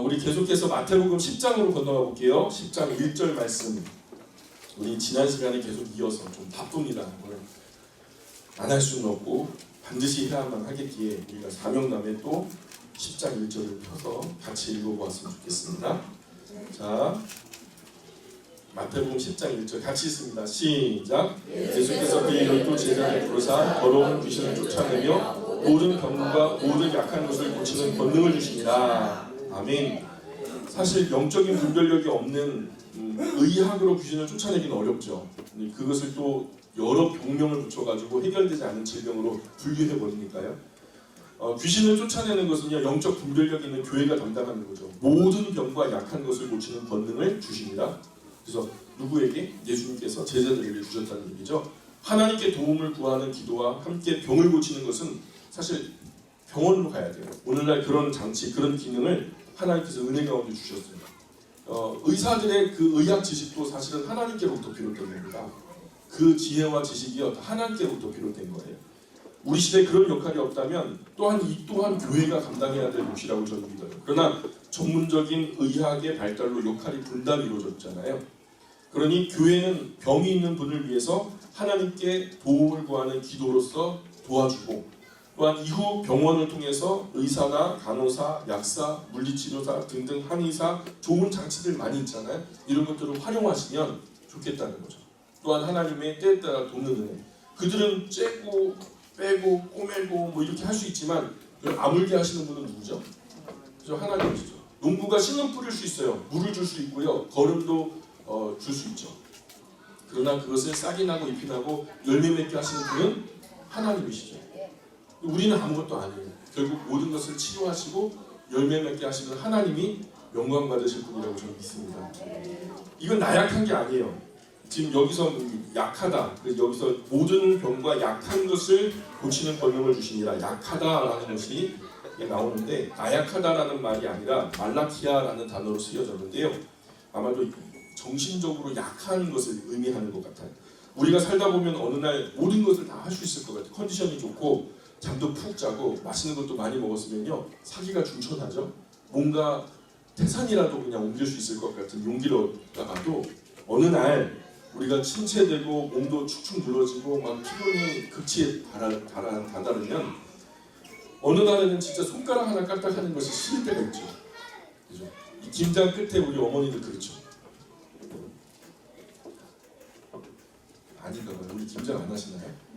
우리 계속해서 마태복음 10장으로 건너가 볼게요. 10장 1절 말씀. 우리 지난 시간에 계속 이어서 좀 바쁩니다. 오늘 안 할 수는 없고 반드시 해야만 하겠기에 우리가 사명남에 또 10장 1절을 펴서 같이 읽어보았으면 좋겠습니다. 자, 마태복음 10장 1절 같이 읽습니다. 시작. 예수께서 그의 12 제자를 부르사 더러운 귀신을 쫓아내며 모든 병과 모든 약한 것을 고치는 권능을 주시니라. 아멘. 사실 영적인 분별력이 없는 의학으로 귀신을 쫓아내기는 어렵죠. 그것을 또 여러 병명을 붙여가지고 해결되지 않은 질병으로 분류해 버리니까요. 귀신을 쫓아내는 것은요, 영적 분별력이 있는 교회가 담당하는 거죠. 모든 병과 약한 것을 고치는 권능을 주십니다. 그래서 누구에게? 예수님께서 제자들에게 주셨다는 얘기죠. 하나님께 도움을 구하는 기도와 함께 병을 고치는 것은 사실 병원으로 가야 돼요. 오늘날 그런 장치, 그런 기능을 하나님께서 은혜 가운데 주셨어요. 의사들의 그 의학 지식도 사실은 하나님께로부터 비롯된 겁니다. 그 지혜와 지식이요, 하나님께로부터 비롯된 거예요. 우리 시대에 그런 역할이 없다면 이 또한 교회가 감당해야 될 몫이라고 저는 믿어요. 그러나 전문적인 의학의 발달로 역할이 분단이 이루어졌잖아요. 그러니 교회는 병이 있는 분을 위해서 하나님께 도움을 구하는 기도로서 도와주고, 또한 이후 병원을 통해서 의사나 간호사, 약사, 물리치료사 등등 한의사, 좋은 장치들 많이 있잖아요. 이런 것들을 활용하시면 좋겠다는 거죠. 또한 하나님의 때에 따라 돕는 은혜. 그들은 째고 빼고 꼬매고 뭐 이렇게 할 수 있지만 아물게 하시는 분은 누구죠? 그죠? 하나님이시죠. 농부가 씨는 뿌릴 수 있어요. 물을 줄 수 있고요. 거름도 줄 수 있죠. 그러나 그것을 싹이 나고 잎이 나고 열매 맺게 하시는 분은 하나님이시죠. 우리는 아무것도 아니에요. 결국 모든 것을 치료하시고 열매 맺게 하시는 하나님이 영광 받으실 분이라고 저는 믿습니다. 이건 나약한 게 아니에요. 지금 여기서 약하다, 여기서 모든 병과 약한 것을 고치는 권능을 주시니라, 약하다라는 것이 나오는데, 나약하다라는 말이 아니라 말라키아라는 단어로 쓰여졌는데요. 아마도 정신적으로 약한 것을 의미하는 것 같아요. 우리가 살다 보면 어느 날 모든 것을 다 할 수 있을 것 같아요. 컨디션이 좋고 잠도 푹 자고 맛있는 것도 많이 먹었으면요, 사기가 중천하죠. 뭔가 태산이라도 그냥 옮길 수 있을 것 같은 용기를 얻다가도 어느 날 우리가 침체되고 몸도 축축 늘어지고 막 피곤이 극치에 다다르면 어느 날에는 진짜 손가락 하나 까딱하는 것이 싫을 때가 있죠. 그죠? 이 김장 끝에 우리 어머니들 그렇죠. 아닌가 봐요. 우리 김장 안 하시나요?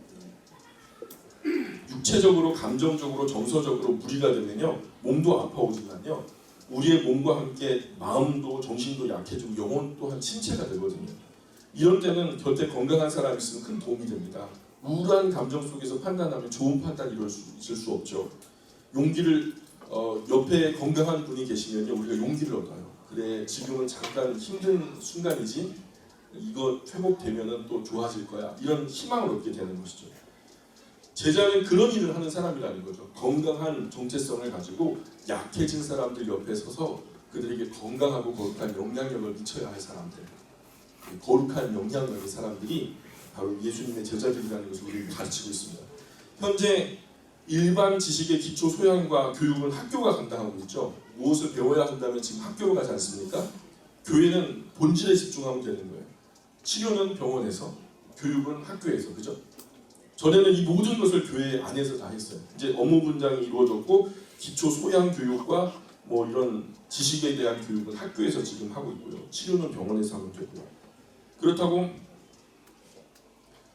육체적으로, 감정적으로, 정서적으로 무리가 되면요, 몸도 아파오지만요, 우리의 몸과 함께 마음도 정신도 약해지고 영혼 또한 침체가 되거든요. 이런 때는 곁에 건강한 사람이 있으면 큰 도움이 됩니다. 우울한 감정 속에서 판단하면 좋은 판단이 이룰 수 있을 수 없죠. 용기를 옆에 건강한 분이 계시면요, 우리가 용기를 얻어요. 그래, 지금은 잠깐 힘든 순간이지 이거 회복되면은 또 좋아질 거야, 이런 희망을 얻게 되는 것이죠. 제자는 그런 일을 하는 사람이라는 거죠. 건강한 정체성을 가지고 약해진 사람들 옆에 서서 그들에게 건강하고 거룩한 영향력을 미쳐야 할 사람들, 거룩한 영향력의 사람들이 바로 예수님의 제자들이라는 것을 우리를 가르치고 있습니다. 현재 일반 지식의 기초 소양과 교육은 학교가 감당하고 있죠. 무엇을 배워야 한다면 지금 학교로 가지 않습니까? 교회는 본질에 집중하면 되는 거예요. 치료는 병원에서, 교육은 학교에서, 그죠? 전에는 이 모든 것을 교회 안에서 다 했어요. 이제 업무 분장이 이루어졌고, 기초 소양 교육과 뭐 이런 지식에 대한 교육은 학교에서 지금 하고 있고요. 치료는 병원에서 하면 되고요. 그렇다고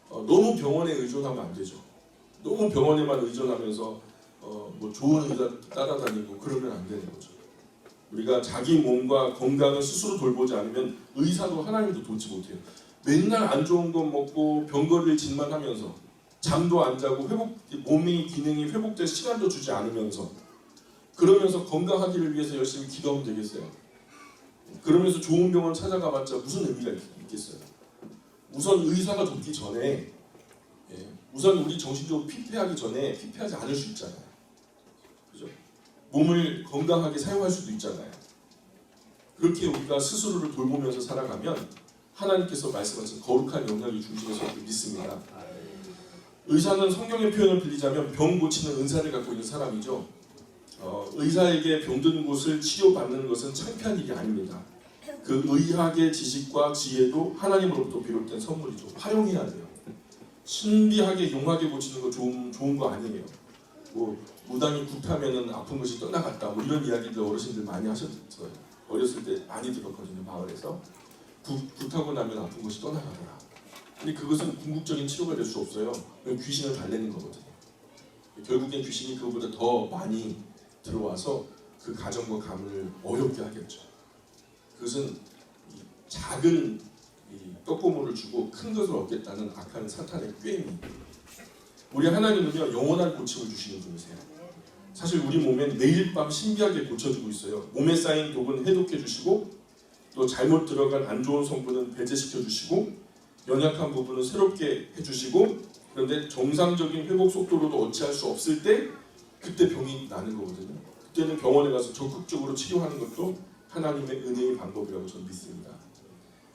너무 병원에 의존하면 안 되죠. 너무 병원에만 의존하면서 뭐 좋은 의사 따라다니고 그러면 안 되는 거죠. 우리가 자기 몸과 건강을 스스로 돌보지 않으면 의사도 하나님도 돕지 못해요. 맨날 안 좋은 것 먹고 병거리를 진만하면서 잠도 안 자고 몸의 기능이 회복될 시간도 주지 않으면서, 그러면서 건강하기를 위해서 열심히 기도하면 되겠어요? 그러면서 좋은 병원 찾아가봤자 무슨 의미가 있겠어요? 우선 의사가 돕기 전에, 우선 우리 정신적으로 피폐하기 전에 피폐하지 않을 수 있잖아요. 그죠? 몸을 건강하게 사용할 수도 있잖아요. 그렇게 우리가 스스로를 돌보면서 살아가면 하나님께서 말씀하신 거룩한 영향이 중심에서 믿습니다. 의사는 성경의 표현을 빌리자면 병 고치는 은사를 갖고 있는 사람이죠. 의사에게 병든 곳을 치료받는 것은 창피한 일이 아닙니다. 그 의학의 지식과 지혜도 하나님으로부터 비롯된 선물이죠. 활용해야 돼요. 신비하게 용하게 고치는 거 좋은 거 아니에요. 뭐 무당이 굿하면은 아픈 것이 떠나갔다. 뭐 이런 이야기들 어르신들 많이 하셨어요. 어렸을 때 많이 들었거든요. 마을에서 굿하고 나면 아픈 것이 떠나가더라. 근데 그것은 궁극적인 치료가 될 수 없어요. 귀신을 달래는 거거든요. 결국엔 귀신이 그거보다 더 많이 들어와서 그 가정과 가문을 어렵게 하겠죠. 그것은 작은 떡고물을 주고 큰 것을 얻겠다는 악한 사탄의 꾀입니다. 우리 하나님은요 영원한 고침을 주시는 분이세요. 사실 우리 몸엔 매일 밤 신비하게 고쳐주고 있어요. 몸에 쌓인 독은 해독해 주시고 또 잘못 들어간 안 좋은 성분은 배제시켜 주시고 연약한 부분은 새롭게 해주시고 그런데 정상적인 회복 속도로도 어찌할 수 없을 때 그때 병이 나는 거거든요. 그때는 병원에 가서 적극적으로 치료하는 것도 하나님의 은혜의 방법이라고 저는 믿습니다.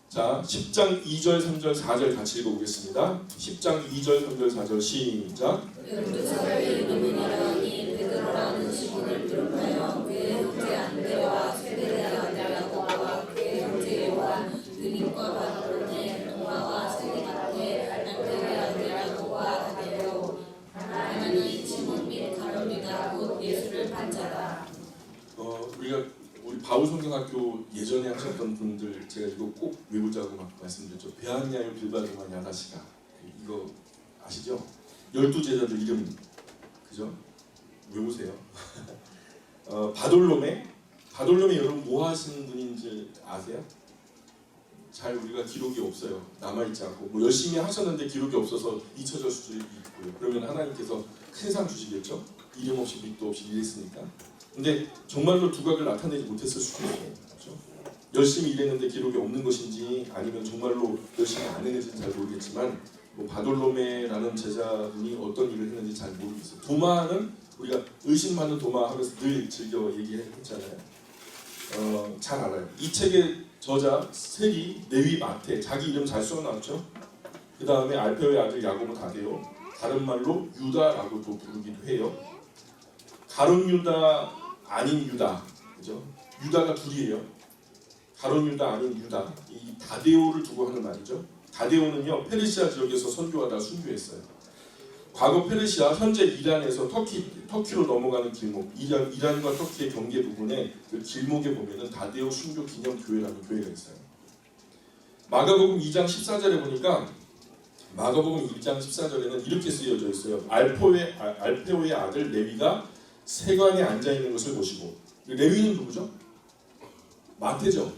자, 10장 2절, 3절, 4절 같이 읽어보겠습니다. 10장 2절, 3절, 4절 시작. 열두사를 이름이니 베드로라는 시몬을 비롯하여 그의 형제 안드레와 세베대의 아들 야고보와 그의 형제 요한 드림과 바르로니 도마와 세리마테 알페의 아들 야고보와 다데오 하나니 시몬 및 가룟유다 곧 예수를 판 자다. 우리 바울성경학교 예전에 하셨던 분들 제가 이거 꼭 외우자고 막 말씀드렸죠. 베아냐요 빌바도마 야다시가 이거 아시죠? 12제자들 이름 그죠? 외우세요. 바돌로메 여러분 뭐 하시는 분인지 아세요? 잘 우리가 기록이 없어요. 남아있지 않고 뭐 열심히 하셨는데 기록이 없어서 잊혀질 수도 있고요. 그러면 하나님께서 큰 상 주시겠죠? 이름 없이 밑도 없이 일했으니까. 근데 정말로 두각을 나타내지 못했을 수도 있어요. 그렇죠? 열심히 일했는데 기록이 없는 것인지 아니면 정말로 열심히 안 했는지는 잘 모르겠지만 뭐 바돌로메라는 제자분이 어떤 일을 했는지 잘 모르겠어요. 도마는 우리가 의심 많은 도마 하면서 늘 즐겨 얘기했잖아요. 잘 알아요. 이 책의 저자 세리, 레위, 마태 자기 이름 잘 써놨죠. 그 다음에 알페오의 아들 야고보 다데오 다른 말로 유다라고도 부르기도 해요. 가룟 유다 아닌 유다, 그죠? 유다가 둘이에요. 가룟 유다 아닌 유다. 이 다데오를 두고 하는 말이죠. 다데오는요 페르시아 지역에서 선교하다 순교했어요. 과거 페르시아, 현재 이란에서 터키로 넘어가는 길목, 이란과 터키의 경계 부분에 그 길목에 보면은 다데오 순교 기념 교회라는 교회가 있어요. 마가복음 2장 14절에 보니까 마가복음 2장 14절에는 이렇게 쓰여져 있어요. 알페오의 아들 레위가 세관에 앉아 있는 것을 보시고 레위는 누구죠? 마태죠.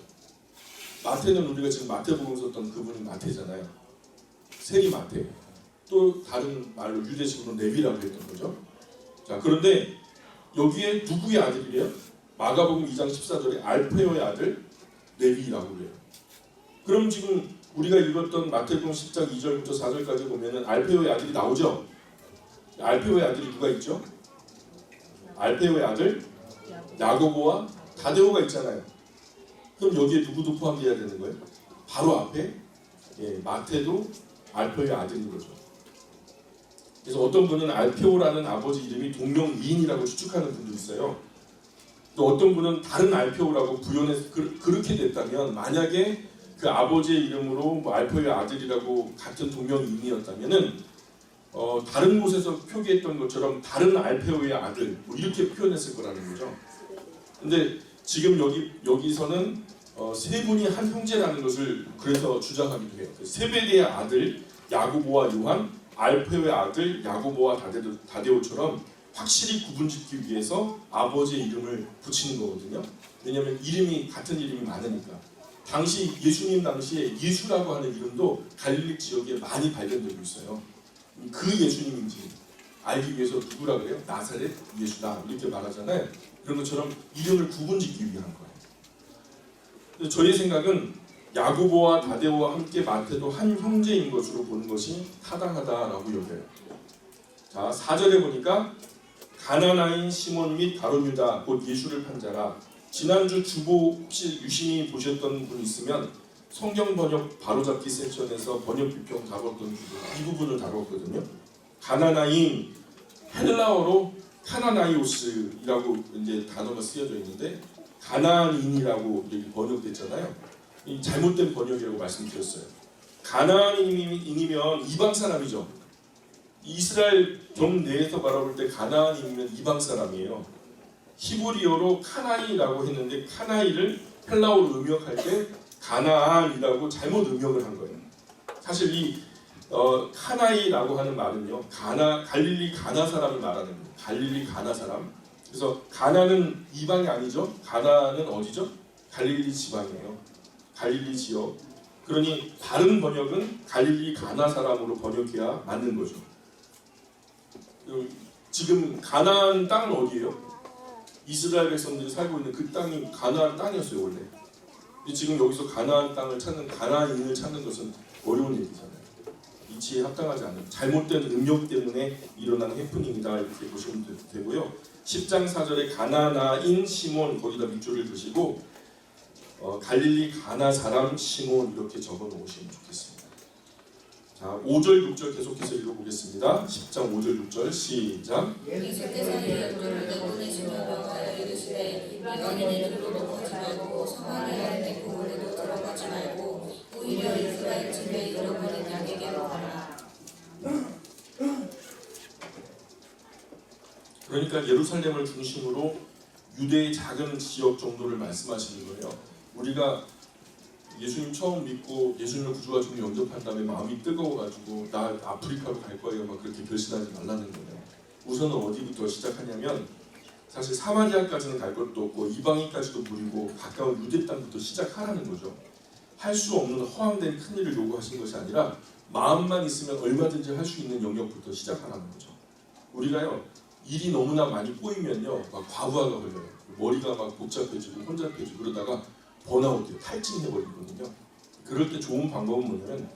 마태는 우리가 지금 마태복음 썼던 그분이 마태잖아요. 세리 마태. 또 다른 말로 유대식으로 레위라고 했던 거죠. 자, 그런데 여기에 누구의 아들이래요? 마가복음 2장 14절에 알페오의 아들 레위라고 그래요. 그럼 지금 우리가 읽었던 마태복음 10장 2절부터 4절까지 보면은 알페오의 아들이 나오죠. 알페오의 아들이 누가 있죠? 알페오의 아들 야고보와 다데오가 있잖아요. 그럼 여기에 누구도 포함되어야 되는 거예요? 바로 앞에 마태도 알페오의 아들인 거죠. 그래서 어떤 분은 알페오라는 아버지 이름이 동명이인이라고 추측하는 분도 있어요. 또 어떤 분은 다른 알페오라고 부연해서 그렇게 됐다면 만약에 그 아버지의 이름으로 뭐 알페오의 아들이라고 같은 동명이인이었다면은 다른 곳에서 표기했던 것처럼 다른 알페오의 아들 뭐 이렇게 표현했을 거라는 거죠. 근데 지금 여기서는 세 분이 한 형제라는 것을 그래서 주장하기도 해요. 세베대의 아들 야고보와 요한, 알페오의 아들 야고보와 다데오처럼 확실히 구분짓기 위해서 아버지의 이름을 붙이는 거거든요. 왜냐하면 같은 이름이 많으니까. 예수님 당시에 예수라고 하는 이름도 갈릴리 지역에 많이 발견되고 있어요. 그 예수님인지 알기 위해서 누구라 그래요? 나사렛 예수다 이렇게 말하잖아요. 그런 것처럼 이름을 구분짓기 위한 거예요. 저의 생각은 야고보와 다데오와 함께 마태도 한 형제인 것으로 보는 것이 타당하다라고 여겨요. 자, 4절에 보니까 가나나인 시몬 및 가룟 유다 곧 예수를 판 자라. 지난주 주보 혹시 유심히 보셨던 분 있으면 성경 번역 바로잡기 섹션에서 번역 비평 다뤘던 이 부분을 다뤘거든요. 가나나인 헬라어로 카나나이오스라고 이제 단어가 쓰여져 있는데 가나안인이라고 여기 번역됐잖아요. 이 잘못된 번역이라고 말씀드렸어요. 가나안인이면 이방 사람이죠. 이스라엘 경 내에서 바라볼 때 가나안인이면 이방 사람이에요. 히브리어로 카나이라고 했는데 카나이를 헬라어로 음역할 때 가나안이라고 잘못 음역을 한 거예요. 사실 이 카나이라고 하는 말은요, 갈릴리 가나 사람을 말하는 거예요. 갈릴리 가나 사람. 그래서 가나는 이방이 아니죠. 가나는 어디죠? 갈릴리 지방이에요. 갈릴리 지역. 그러니 다른 번역은 갈릴리 가나 사람으로 번역해야 맞는 거죠. 지금 가나안 땅은 어디예요? 이스라엘 백성들이 살고 있는 그 땅이 가나안 땅이었어요 원래. 지금 여기서 가나안 땅을 찾는 가나안인을 찾는 것은 어려운 얘기잖아요. 이치에 합당하지 않은 잘못된 음력 때문에 일어난 해프닝이다 이렇게 보시면 되고요. 10장 4절에 가나나인 시몬 거기다 밑줄을 두시고 갈릴리 가나 사람 시몬 이렇게 적어 놓으시면 좋겠습니다. 자, 5절 6절 계속해서 읽어보겠습니다. 10장 5절 6절 시작. 예수께서 열조를 내보내시며 명하여 이르시되 이방인의 길로 가지 말고 사마리아인의 고을에도 들어가지 말고 오히려 이스라엘 집에 잃어버린 양에게로 가라. 그러니까 예루살렘을 중심으로 유대의 작은 지역 정도를 말씀하시는 거예요. 우리가 예수님 처음 믿고 예수님을 구주와 주님 영접한 다음에 마음이 뜨거워가지고 나 아프리카로 갈 거예요 막 그렇게 결심하지 말라는 거예요. 우선은 어디부터 시작하냐면 사실 사마리아까지는 갈 것도 없고 이방인까지도 무리고 가까운 유대 땅부터 시작하라는 거죠. 할 수 없는 허황된 큰 일을 요구하신 것이 아니라 마음만 있으면 얼마든지 할 수 있는 영역부터 시작하라는 거죠. 우리가요 일이 너무나 많이 꼬이면요 막 과부하가 걸려요. 머리가 막 복잡해지고 혼잡해지고 그러다가 번아웃돼요. 탈진해버리거든요. 그럴 때 좋은 방법은 뭐냐면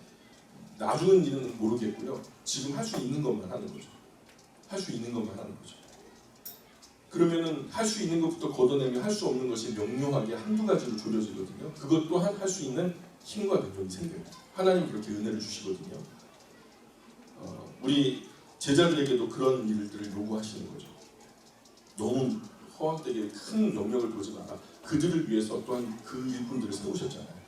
나중은 일은 모르겠고요. 지금 할 수 있는 것만 하는 거죠. 할 수 있는 것만 하는 거죠. 그러면은 할 수 있는 것부터 걷어내면 할 수 없는 것이 명료하게 한두 가지로 조려지거든요. 그것 또한 할 수 있는 힘과 능력이 생겨요. 하나님 그렇게 은혜를 주시거든요. 우리 제자들에게도 그런 일들을 요구하시는 거죠. 너무 허황되게 큰 영역을 보지 마라. 그들을 위해서 또한 그 일꾼들을 세우셨잖아요.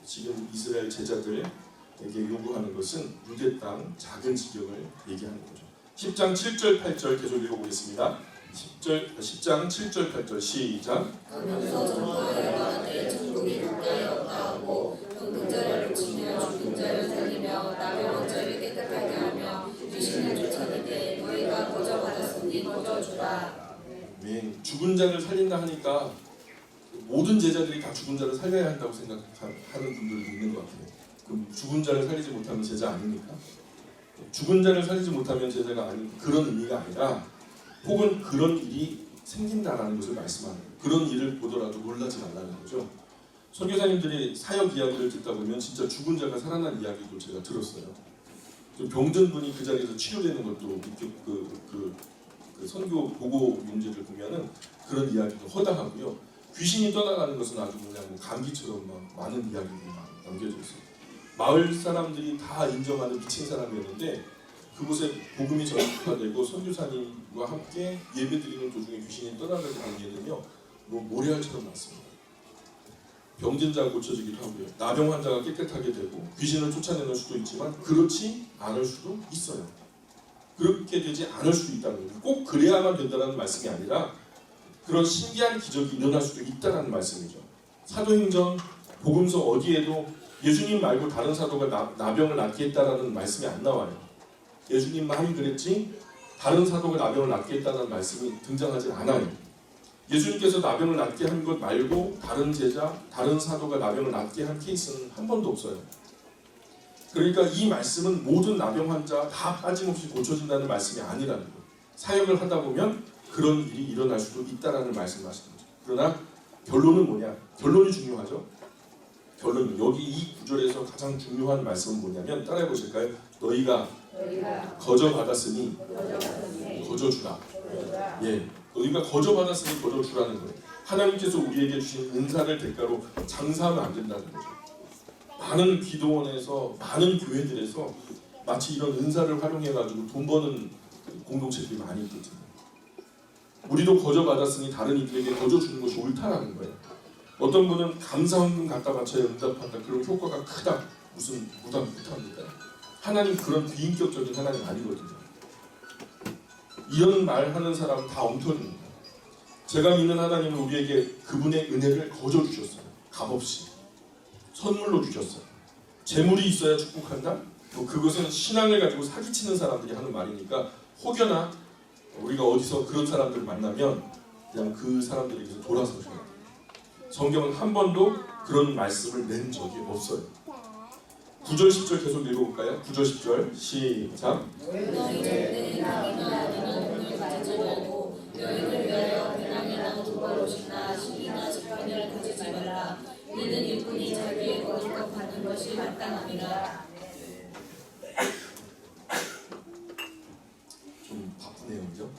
지금 이스라엘 제자들에게 요구하는 것은 유대 땅 작은 지경을 얘기하는 거죠. 10장 7절 8절 계속 읽어보겠습니다. 10장 7절 8절 시작. 그러면서 전파하여 가되 천국이 가까이 없다 하고 병든 자를 고치며 죽은 자를 살리며 나병한 자를 깨끗하게 하며 귀신을 쫓아내되 너희가 거저 받았으니 거저 주라. 죽은 자를 살린다 하니까 모든 제자들이 다 죽은 자를 살려야 한다고 생각하는 분들도 있는 것 같아요. 그럼 죽은 자를 살리지 못하면 제자 아닙니까? 죽은 자를 살리지 못하면 제자가 아닌 그런 의미가 아니라 혹은 그런 일이 생긴다라는 것을 말씀하는 거예요. 그런 일을 보더라도 놀라지 말라는 거죠. 선교사님들이 사역 이야기를 듣다 보면 진짜 죽은 자가 살아난 이야기도 제가 들었어요. 병든 분이 그 자리에서 치료되는 것도 그 선교 보고 용지를 보면은 그런 이야기도 허다하고요. 귀신이 떠나가는 것은 아주 그냥 뭐 감기처럼 막 많은 이야기들이 남겨져 있어요. 마을 사람들이 다 인정하는 미친 사람이었는데 그곳에 복음이 전파되고 선교사님과 함께 예배드리는 도중에 귀신이 떠나가는 단계는요 뭐 모래알처럼 많습니다. 병든 자가 고쳐지기도 하고요. 나병 환자가 깨끗하게 되고 귀신을 쫓아내는 수도 있지만 그렇지 않을 수도 있어요. 그렇게 되지 않을 수도 있다는 거예요. 꼭 그래야만 된다는 말씀이 아니라 그런 신기한 기적이 일어날 수도 있다는 말씀이죠. 사도행전 복음서 어디에도 예수님 말고 다른 사도가 나병을 낫게 했다라는 말씀이 안 나와요. 예수님만이 그랬지 다른 사도가 나병을 낫게 했다는 말씀이 등장하지 않아요. 예수님께서 나병을 낫게 한 것 말고 다른 제자, 다른 사도가 나병을 낫게 한 케이스는 한 번도 없어요. 그러니까 이 말씀은 모든 나병 환자 다 빠짐없이 고쳐진다는 말씀이 아니라는 거예요. 사역을 하다 보면 그런 일이 일어날 수도 있다라는 말씀하시는 거죠. 그러나 결론은 뭐냐? 결론이 중요하죠. 결론은 여기 이 구절에서 가장 중요한 말씀은 뭐냐면 따라해 보실까요? 너희가 거저 받았으니 거저 주라. 예, 너희가 거저 받았으니 거저 주라는 거예요. 하나님께서 우리에게 주신 은사를 대가로 장사하면 안 된다는 거죠. 많은 기도원에서 많은 교회들에서 마치 이런 은사를 활용해가지고 돈 버는 공동체들이 많이 있거든요. 우리도 거저 받았으니 다른 이들에게 거저 주는 것이 옳다라는 거예요. 어떤 분은 감사헌금 갖다 바쳐야 응답한다. 그런 효과가 크다. 무슨 무당 못합니다. 하나님 그런 비인격적인 하나님 아니거든요. 이런 말 하는 사람은 다 엉터리입니다. 제가 믿는 하나님은 우리에게 그분의 은혜를 거저 주셨어요. 값없이 선물로 주셨어요. 재물이 있어야 축복한다? 뭐 그것은 신앙을 가지고 사기치는 사람들이 하는 말이니까 혹여나 우리가 어디서 그런 사람들을 만나면 그냥 그 사람들에게서 돌아서셔야 돼요. 성경은 한 번도 그런 말씀을 낸 적이 없어요. 9절 10절 계속 읽어볼까요? 9절 10절 시작. 너희 절대 강이나 돈을 가지지 말고 너희를 위하여 배낭이나 두벌옷이나 식이나 식권을 가지지 말라. 이는 일꾼이 자기의 거룩과 받는 것이 마땅함이라. 좀 바쁘네요, 그죠?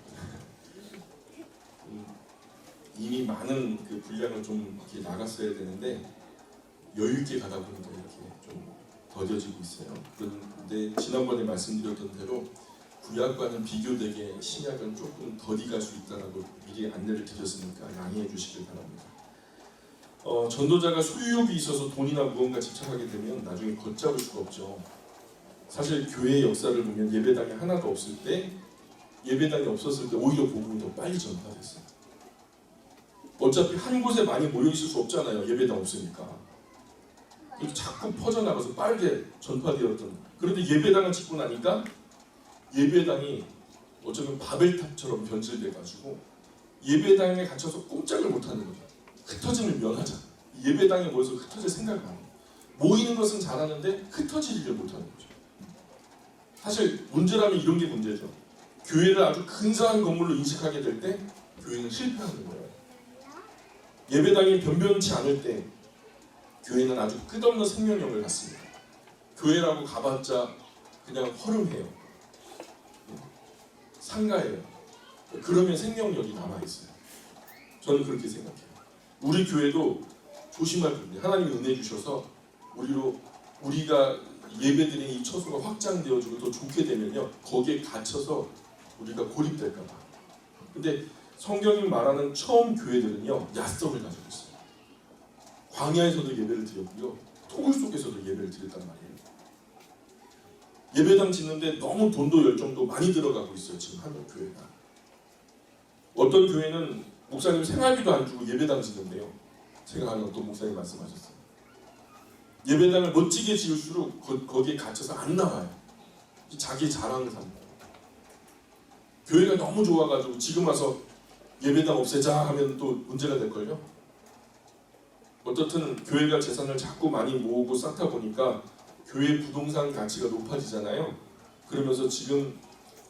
이미 많은 그 분량을 좀 이렇게 나갔어야 되는데 여유 있게 가다 보니까 이렇게 좀 더뎌지고 있어요. 그런데 지난번에 말씀드렸던 대로 구약과는 비교되게 신약은 조금 더디 갈 수 있다라고 미리 안내를 드렸으니까 양해해 주시길 바랍니다. 전도자가 소유욕이 있어서 돈이나 무언가 집착하게 되면 나중에 걷잡을 수가 없죠. 사실 교회의 역사를 보면 예배당이 하나도 없을 때, 예배당이 없었을 때 오히려 복음이 더 빨리 전파됐어요. 어차피 한 곳에 많이 모여 있을 수 없잖아요. 예배당 없으니까. 자꾸 퍼져나가서 빠르게 전파되었던. 그런데 예배당을 짓고 나니까 예배당이 어쩌면 바벨탑처럼 변질돼가지고 예배당에 갇혀서 꼼짝을 못하는 거죠. 흩어짐을 면하자. 예배당에 모여서 흩어질 생각을 안 해요. 모이는 것은 잘하는데 흩어지지를 못하는 거죠. 사실 문제라면 이런 게 문제죠. 교회를 아주 근사한 건물로 인식하게 될 때 교회는 실패하는 거예요. 예배당이 변변치 않을 때 교회는 아주 끝없는 생명력을 갖습니다. 교회라고 가봤자 그냥 허름해요. 상가예요. 그러면 생명력이 남아있어요. 저는 그렇게 생각해요. 우리 교회도 조심할 부분이 하나님이 은혜 주셔서 우리가 예배드리는 이 처소가 확장되어지고 더 좋게 되면요, 거기에 갇혀서 우리가 고립될까 봐. 근데 성경이 말하는 처음 교회들은요, 야성을 가지고 있어요. 광야에서도 예배를 드렸고요, 토굴 속에서도 예배를 드렸단 말이에요. 예배당 짓는데 너무 돈도 열정도 많이 들어가고 있어요. 지금 한국 교회가. 어떤 교회는 목사님 생활비도 안 주고 예배당 짓는데요. 제가 아는 어떤 목사님 말씀하셨어요. 예배당을 멋지게 지을수록 거기에 갇혀서 안 나와요. 자기 자랑을 삼고. 교회가 너무 좋아가지고 지금 와서 예배당 없애자 하면 또 문제가 될걸요. 어떻든 교회가 재산을 자꾸 많이 모으고 쌓다 보니까 교회 부동산 가치가 높아지잖아요. 그러면서 지금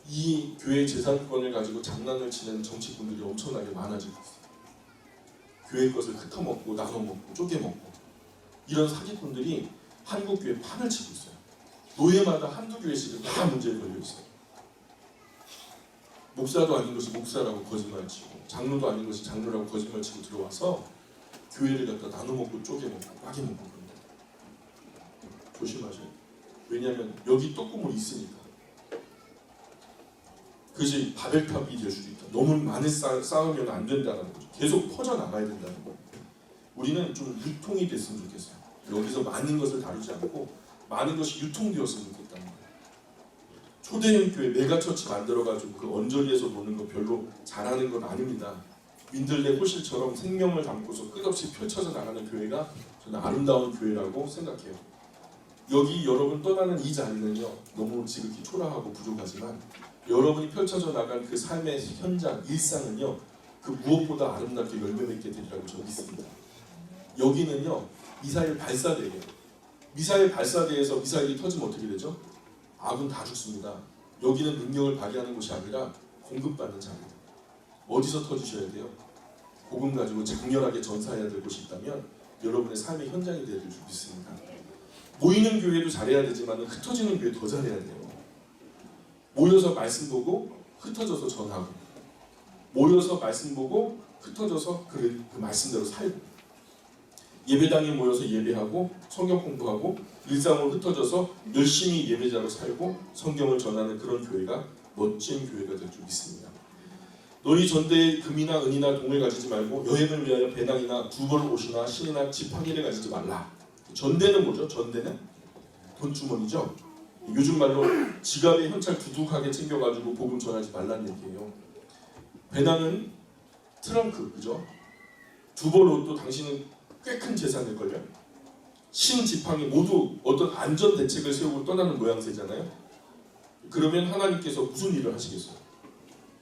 이 교회 재산권을 가지고 장난을 치는 정치꾼들이 엄청나게 많아지고 있어요. 교회 것을 흩어먹고 나눠먹고 쪼개먹고 이런 사기꾼들이 한국 교회 판을 치고 있어요. 노예마다 한두 교회씩은 다 문제에 걸려 있어요. 목사도 아닌 것이 목사라고 거짓말 치고 장로도 아닌 것이 장로라고 거짓말 치고 들어와서 교회를 갖다 나눠먹고 쪼개먹고 빠개먹고 그럽니다. 조심하셔요. 왜냐하면 여기 떡고물이 있으니까. 그것이 바벨탑이 될 수도 있다. 너무 많이 쌓으면 안 된다는 거죠. 계속 퍼져나가야 된다는 거예요. 우리는 좀 유통이 됐으면 좋겠어요. 여기서 많은 것을 다루지 않고 많은 것이 유통되었으면 좋겠다는 거예요. 초대형 교회 메가처치 만들어가지고 그 언저리에서 노는 거 별로 잘하는 건 아닙니다. 민들레 호실처럼 생명을 담고서 끝없이 펼쳐져 나가는 교회가 저는 아름다운 교회라고 생각해요. 여기 여러분 떠나는 이 자리는요, 너무 지극히 초라하고 부족하지만 여러분이 펼쳐져 나간 그 삶의 현장, 일상은요, 그 무엇보다 아름답게 열매 맺게 되리라고 저는 믿습니다. 여기는요, 미사일 발사대예요. 미사일 발사대에서 미사일이 터지면 어떻게 되죠? 아군 다 죽습니다. 여기는 능력을 발휘하는 곳이 아니라 공급받는 자리입니다. 어디서 터지셔야 돼요? 복음 가지고 장렬하게 전사해야 될 곳이 있다면 여러분의 삶의 현장이 되어야 될 줄 믿습니다. 모이는 교회도 잘해야 되지만 흩어지는 교회 더 잘해야 돼요. 모여서 말씀 보고 흩어져서 전하고, 모여서 말씀 보고 흩어져서 그 말씀대로 살고, 예배당에 모여서 예배하고 성경 공부하고 일상으로 흩어져서 열심히 예배자로 살고 성경을 전하는 그런 교회가 멋진 교회가 될 줄 믿습니다. 너희 전대에 금이나 은이나 동을 가지지 말고 여행을 위하여 배낭이나 두벌 옷이나 신이나 지팡이를 가지지 말라. 전대는 뭐죠? 전대는 돈주머니죠. 요즘 말로 지갑에 현찰 두둑하게 챙겨가지고 복음 전하지 말라는 얘기예요. 배낭은 트렁크, 그죠? 두벌 옷도 당신은 꽤 큰 재산일걸요. 신, 지팡이 모두 어떤 안전 대책을 세우고 떠나는 모양새잖아요. 그러면 하나님께서 무슨 일을 하시겠어요?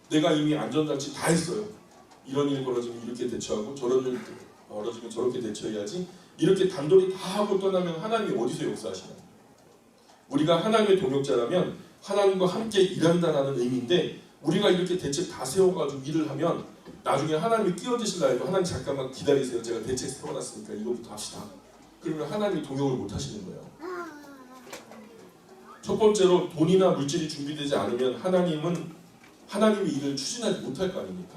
내가 이미 안전장치 다 했어요. 이런 일 벌어지면 이렇게 대처하고 저런 일 벌어지면 저렇게 대처해야지. 이렇게 단돌이 다 하고 떠나면 하나님이 어디서 역사하시나요? 우리가 하나님의 동역자라면 하나님과 함께 일한다는 의미인데 우리가 이렇게 대책 다 세워가지고 일을 하면 나중에 하나님이 끼어드실라 해도 하나님 잠깐만 기다리세요. 제가 대책 세워놨으니까 이거부터 합시다. 그러면 하나님이 동역을 못 하시는 거예요. 첫 번째로 돈이나 물질이 준비되지 않으면 하나님이 일을 추진하지 못할 거 아닙니까?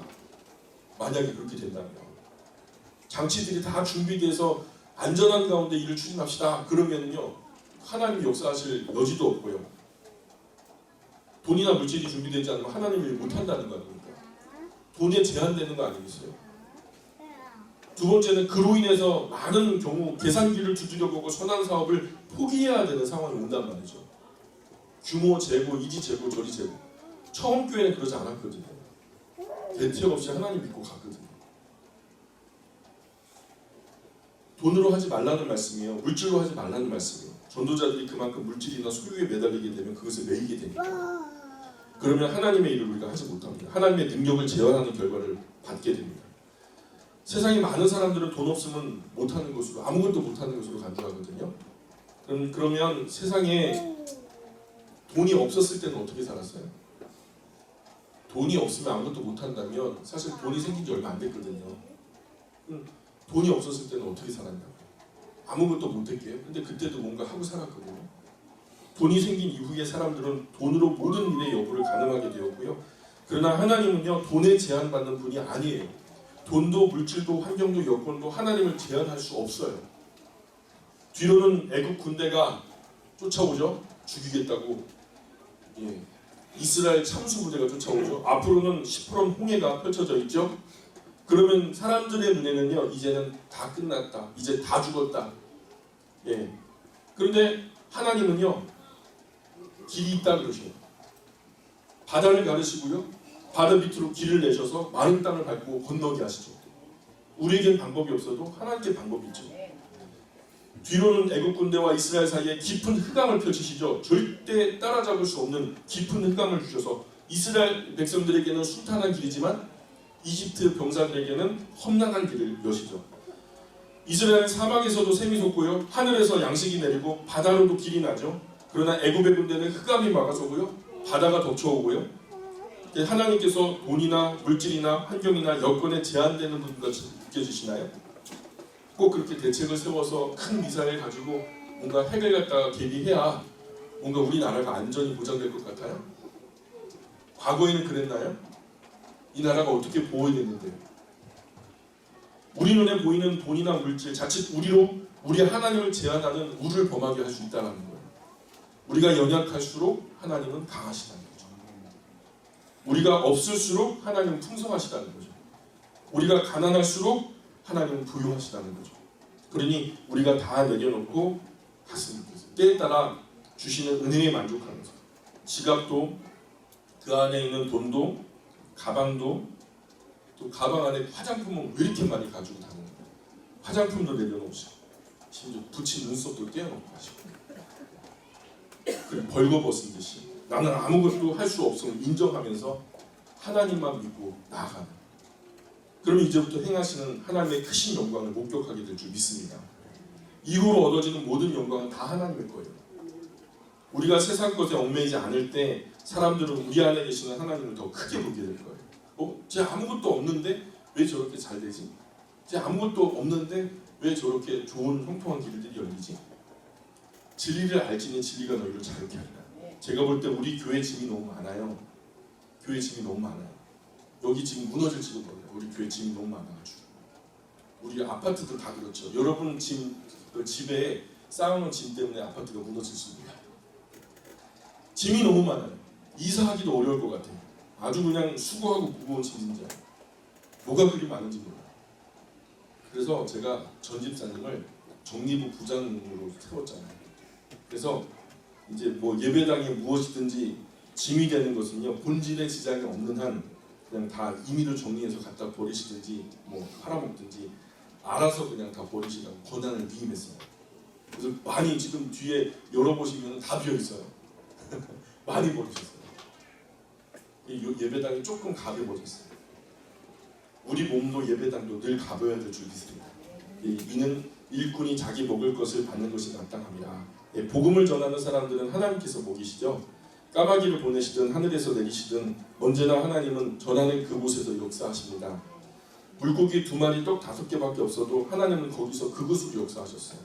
만약에 그렇게 된다면 장치들이 다 준비돼서 안전한 가운데 일을 추진합시다. 그러면요 하나님이 역사하실 여지도 없고요. 돈이나 물질이 준비되지 않으면 하나님이 일 못한다는 거 아닙니까? 돈에 제한되는 거 아니겠어요? 두 번째는 그로 인해서 많은 경우 계산기를 두드려 보고 선한 사업을 포기해야 되는 상황이 온단 말이죠. 규모 재고, 이리 재고, 저리 재고. 처음 교회는 그러지 않았거든요. 대책 없이 하나님 믿고 갔거든요. 돈으로 하지 말라는 말씀이에요. 물질로 하지 말라는 말씀이에요. 전도자들이 그만큼 물질이나 소유에 매달리게 되면 그것을 매이게 되니까. 그러면 하나님의 일을 우리가 하지 못합니다. 하나님의 능력을 제어하는 결과를 받게 됩니다. 세상에 많은 사람들은 돈 없으면 못하는 것으로 아무것도 못하는 것으로 간주하거든요. 그러면 세상에 돈이 없었을 때는 어떻게 살았어요? 돈이 없으면 아무것도 못한다면 사실 돈이 생긴 지 얼마 안 됐거든요. 돈이 없었을 때는 어떻게 살았냐고요? 아무것도 못했게요. 근데 그때도 뭔가 하고 살았거든요. 돈이 생긴 이후에 사람들은 돈으로 모든 일의 여부를 가늠하게 되었고요. 그러나 하나님은요 돈에 제한받는 분이 아니에요. 돈도 물질도 환경도 여건도 하나님을 제한할 수 없어요. 뒤로는 애국 군대가 쫓아오죠. 죽이겠다고. 이스라엘 참수부대가 쫓아오죠. 앞으로는 시퍼런 홍해가 펼쳐져 있죠. 그러면 사람들의 눈에는요 이제는 다 끝났다. 이제 다 죽었다. 그런데 하나님은요 길이 있다 그러시고 바다를 가르시고요. 바다 밑으로 길을 내셔서 마른 땅을 밟고 건너게 하시죠. 우리에겐 방법이 없어도 하나님께 방법이 있죠. 뒤로는 애국 군대와 이스라엘 사이에 깊은 흑암을 펼치시죠. 절대 따라잡을 수 없는 깊은 흑암을 주셔서 이스라엘 백성들에게는 순탄한 길이지만 이집트 병사들에게는 험난한 길을 여시죠. 이스라엘 사막에서도 샘이 솟고요. 하늘에서 양식이 내리고 바다로도 길이 나죠. 그러나 애굽의 군대는 흑암이 막아서고요. 바다가 덮쳐오고요. 하나님께서 돈이나 물질이나 환경이나 여건에 제한되는 분같이 느껴지시나요? 꼭 그렇게 대책을 세워서 큰 미사일 가지고 뭔가 핵을 갖다가 개비해야 뭔가 우리나라가 안전이 보장될 것 같아요? 과거에는 그랬나요? 이 나라가 어떻게 보호됐는데요? 우리 눈에 보이는 돈이나 물질, 자칫 우리의 하나님을 제한하는 우를 범하게 할 수 있다는 거예요. 우리가 연약할수록 하나님은 강하시다는 거죠. 우리가 없을수록 하나님은 풍성하시다는 거죠. 우리가 가난할수록 하나님은 부유하시다는 거죠. 그러니 우리가 다 내려놓고 갔으면 좋겠어요. 때에 따라 주시는 은혜에 만족하면서 지갑도 그 안에 있는 돈도 가방도 또 가방 안에 화장품은 왜 이렇게 많이 가지고 다니는 거예요? 화장품도 내려놓으시고 심지어 붙인 눈썹도 떼어놓고 가시고 그리고 벌거벗은 듯이 나는 아무것도 할 수 없음을 인정하면서 하나님만 믿고 나아가는 그러면 이제부터 행하시는 하나님의 크신 영광을 목격하게 될 줄 믿습니다. 이후로 얻어지는 모든 영광은 다 하나님의 거예요. 우리가 세상 것에 얽매이지 않을 때 사람들은 우리 안에 계시는 하나님을 더 크게 보게 될 거예요. 쟤 아무것도 없는데 왜 저렇게 잘 되지? 쟤 아무것도 없는데 왜 저렇게 좋은 형통한 길들이 열리지? 진리를 알지니 진리가 너희를 자유케 하리라. 제가 볼 때 우리 교회 짐이 너무 많아요. 교회 짐이 너무 많아요. 여기 지금 무너질지도 몰라요. 우리 교회 짐이 너무 많아가지고. 우리 아파트도 다 그렇죠. 여러분 집에 쌓아놓은 짐 때문에 아파트가 무너질 수 있어요. 짐이 너무 많아요. 이사하기도 어려울 것 같아요. 아주 그냥 수고하고 무거운 짐진자. 뭐가 그리 많은지 몰라요. 그래서 제가 전 집사님을 정리부 부장으로 세웠잖아요. 그래서 이제 뭐 예배당에 무엇이든지 짐이 되는 것은요, 본질에 지장이 없는 한 그냥 다 임의로 정리해서 갖다 버리시든지 뭐 팔아먹든지 알아서 그냥 다 버리시라고 권한을 위임했어요. 그래서 많이 지금 뒤에 열어보시면 다 비어 있어요. 많이 버리셨어요. 이 예배당이 조금 가벼워졌어요. 우리 몸도 예배당도 늘 가벼워야 될 줄 믿습니다. 이는 일꾼이 자기 먹을 것을 받는 것이 마땅합니다. 복음을 전하는 사람들은 하나님께서 먹이시죠. 까마귀를 보내시든 하늘에서 내리시든 언제나 하나님은 전하는 그곳에서 역사하십니다. 물고기 2마리 떡 5개밖에 없어도 하나님은 거기서 그곳으로 역사하셨어요.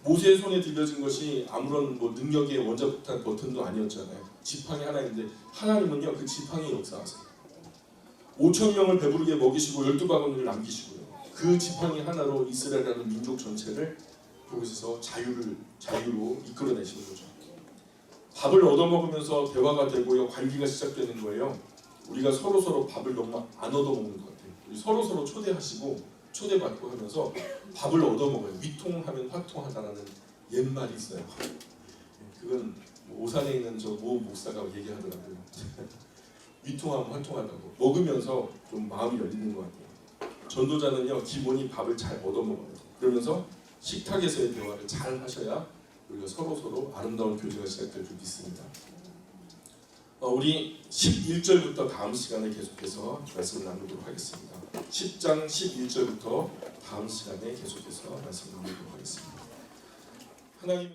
모세의 손에 들려진 것이 아무런 뭐 능력의 원자폭탄 버튼도 아니었잖아요. 지팡이 하나인데 하나님은요 그 지팡이에 역사하세요. 5,000명을 배부르게 먹이시고 12바구니를 남기시고요. 그 지팡이 하나로 이스라엘이라는 민족 전체를 거기서 자유로 이끌어내시는 거죠. 밥을 얻어먹으면서 대화가 되고요. 관계가 시작되는 거예요. 우리가 서로 밥을 너무 안 얻어먹는 것 같아요. 우리 서로 초대하시고 초대받고 하면서 밥을 얻어먹어요. 위통하면 화통하다라는 옛말이 있어요. 그건 오산에 있는 저 모 목사가 얘기하더라고요. 위통하면 화통하다고. 먹으면서 좀 마음이 열리는 것 같아요. 전도자는요 기본이 밥을 잘 얻어먹어요. 그러면서 식탁에서의 대화를 잘 하셔야 우리가 서로 아름다운 교제가 시작될 줄 믿습니다. 우리 11절부터 다음 시간에 계속해서 말씀을 나누도록 하겠습니다. 10장 11절부터 다음 시간에 계속해서 말씀을 나누도록 하겠습니다. 하나님